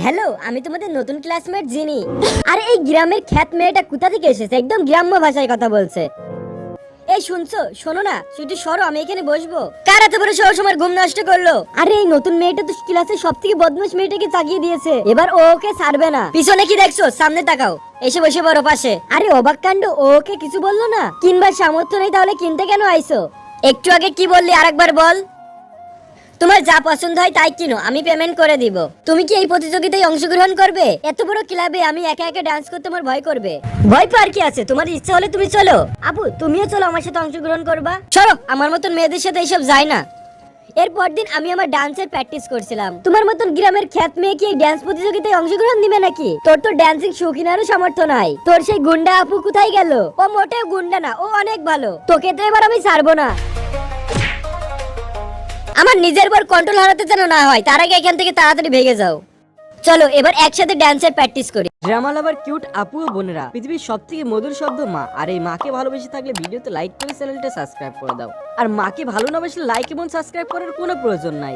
Hello, আমি তোমাদের নতুন ক্লাসমেট জিনি। আরে এই গ্রামের খ্যাত মেয়েটা কোথা থেকে এসেছে? একদম গ্রাম্য ভাষায় কথা বলছে। এই শুনছো? শোনো না, একটু সরো, আমি এখানে বসবো। কার এত বড় সাহস আমার ঘুম নষ্ট করলো? আরে এই নতুন মেয়েটা তো ক্লাসের সবথেকে বদমাশ মেয়েটাকে তাকিয়ে দিয়েছে। এবার ও ওকে ছাড়বে না। পিছনে কি দেখছো? সামনে তাকাও। এসে বসে বড় পাশে। আরে অবাক কাণ্ড, ও ওকে কিছু বললো না? কিনবার সামর্থ্য নেই, তাহলে কিনতে কেন আইছো? একটু আগে কি বললি আরেকবার বল। তোমার যা পছন্দ হয় তাই কিনো, আমি পেমেন্ট করে দিব। তুমি কি এই প্রতিযোগিতায় অংশগ্রহণ করবে? এত বড় ক্লাবে আমি একা একা ডান্স করতে আমার ভয় করবে। ভয় পাওয়ার কি আছে? তোমার ইচ্ছা হলে তুমি চলো। আপু তুমিও চলো, আমার সাথে অংশগ্রহণ করবা। চলো, আমার মতন মেয়েদের সাথে এইসব যায় না। এরপর দিন আমি আমার ডান্সের প্র্যাকটিস করছিলাম। তোমার মতন গ্রামের খ্যাত মেয়ে কি এই ডান্স প্রতিযোগিতায় অংশগ্রহণ দিবে নাকি? তোর তো ডান্সিং শৌখিনারও সামর্থ্য নাই। তোর সেই গুন্ডা আপু কোথায় গেল? ও মোটেও গুন্ডা না, ও অনেক ভালো। তোকে তো এবার আমি ছাড়বো না। আমার নিজের উপর কন্ট্রোল হারাতে যেন না হয়, তার আগে এখান থেকে তাড়াতাড়ি ভেগে যাও। চলো এবার একসাথে ড্যান্সের প্র্যাকটিস করি। ড্রামা লাভার কিউট আপু ও বোনেরা, পৃথিবীর সবথেকে মধুর শব্দ মা। আর এই মাকে ভালোবেসে থাকলে ভিডিওতে লাইক করে চ্যানেলটা সাবস্ক্রাইব করে দাও। আর মাকে ভালো না বাসলে লাইক এবং সাবস্ক্রাইব করার কোনো প্রয়োজন নাই।